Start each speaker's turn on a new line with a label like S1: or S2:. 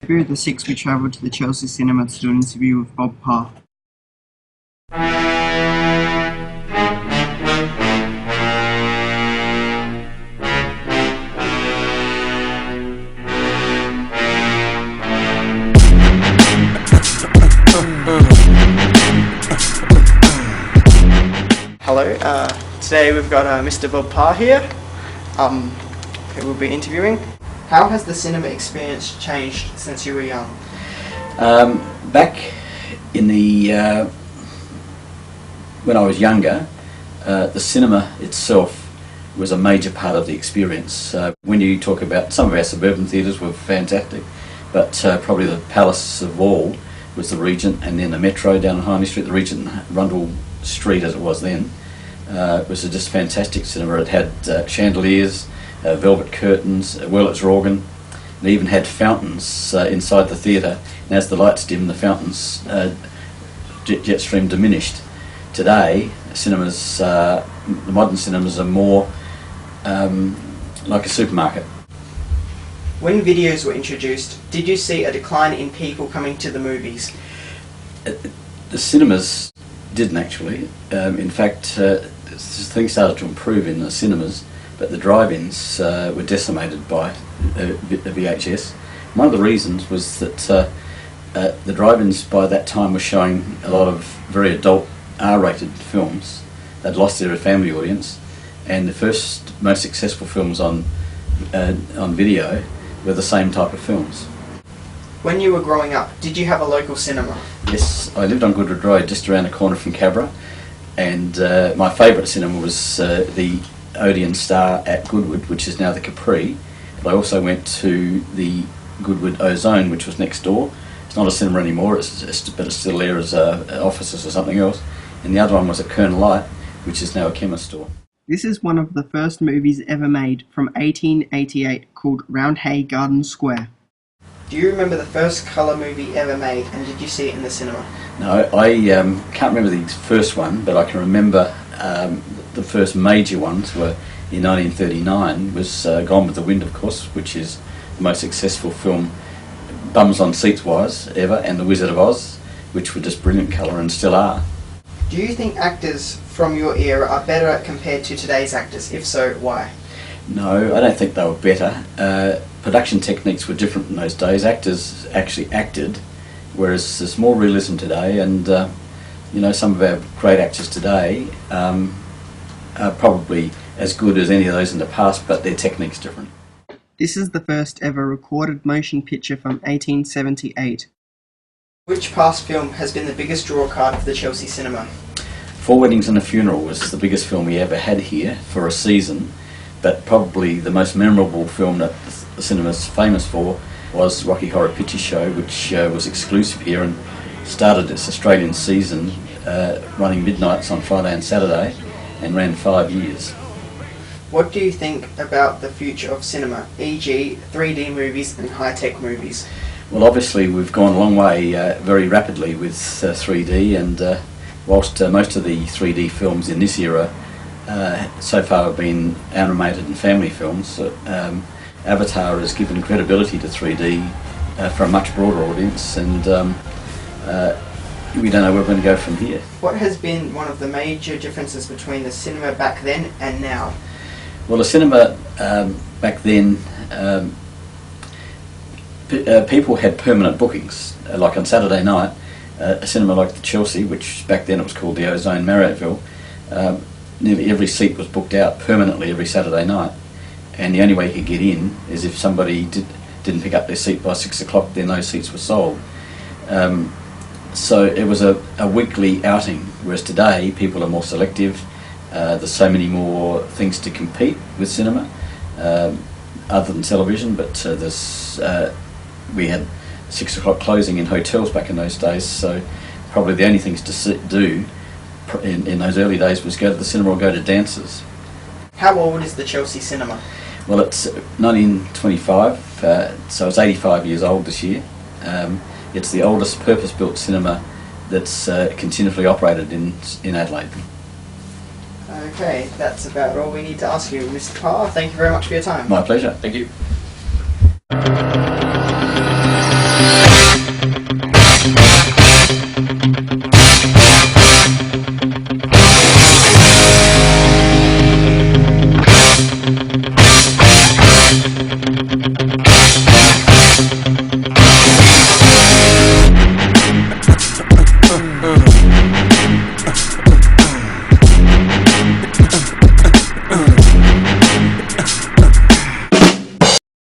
S1: February the 6th, we travelled to the Chelsea cinema to do an interview with Bob Parr. Hello, today we've got Mr. Bob Parr here, who we'll be interviewing. How has the cinema experience changed since you were young?
S2: Back in the when I was younger, the cinema itself was a major part of the experience. When you talk about some of our suburban theatres were fantastic, but probably the Palace of Wall was the Regent, and then the Metro down on Highney Street, the Regent Rundle Street as it was then, was a just fantastic cinema. It had chandeliers, velvet curtains, Wurlitz's organ. It even had fountains inside the theatre, and as the lights dimmed, the fountains jet stream diminished. Today, cinemas, the modern cinemas, are more like a supermarket.
S1: When videos were introduced, did you see a decline in people coming to the movies?
S2: The cinemas didn't actually. In fact, things started to improve in the cinemas, but the drive-ins were decimated by the VHS. One of the reasons was that the drive-ins by that time were showing a lot of very adult R-rated films. They'd lost their family audience, and the first most successful films on video were the same type of films.
S1: When you were growing up, did you have a local cinema?
S2: Yes, I lived on Goodwood Road, just around the corner from Cabra, and my favourite cinema was the Odeon Star at Goodwood, which is now the Capri. But I also went to the Goodwood Ozone, which was next door. It's not a cinema anymore, but it's still there as offices or something else. And the other one was at Colonel Light, which is now a chemist store. This
S1: is one of the first movies ever made, from 1888, called Roundhay Garden Square. Do you remember the first colour movie ever made, and did you see it in the cinema?
S2: No, I can't remember the first one, but I can remember the first major ones were in 1939, was Gone with the Wind, of course, which is the most successful film, bums on seats wise, ever, and The Wizard of Oz, which were just brilliant colour and still are.
S1: Do you think actors from your era are better compared to today's actors? If so, why?
S2: No, I don't think they were better. Production techniques were different in those days. Actors actually acted, whereas there's more realism today, and you know, some of our great actors today are probably as good as any of those in the past, but their technique's different. This is the first ever recorded motion picture from 1878.
S1: Which past film has been the biggest draw card for the Chelsea cinema?
S2: Four Weddings and a Funeral was the biggest film we ever had here for a season, but probably the most memorable film that the cinema's famous for was Rocky Horror Picture Show, which was exclusive here and started its Australian season running midnights on Friday and Saturday, and ran 5 years.
S1: What do you think about the future of cinema, e.g. 3D movies and high-tech movies?
S2: Well, obviously we've gone a long way very rapidly with 3D, and whilst most of the 3D films in this era so far have been animated and family films, Avatar has given credibility to 3D for a much broader audience, and we don't know where we're going to go from here. What
S1: has been one of the major differences between the cinema back then and now?
S2: Well, the cinema back then, people had permanent bookings. Like on Saturday night, a cinema like the Chelsea, which back then it was called the Ozone Marriotteville, nearly every seat was booked out permanently every Saturday night, and the only way you could get in is if somebody didn't pick up their seat by 6 o'clock, then those seats were sold. So it was a weekly outing, whereas today people are more selective. There's so many more things to compete with cinema, other than television, but we had 6 o'clock closing in hotels back in those days, so probably the only things to do in those early days was go to the cinema or go to dances.
S1: How old is the Chelsea cinema?
S2: Well, it's 1925, so it's 85 years old this year. It's the oldest purpose-built cinema that's continuously operated in Adelaide.
S1: Okay, that's about all we need to ask you, Mr. Parr. Thank you very much for your time.
S2: My pleasure. Thank you.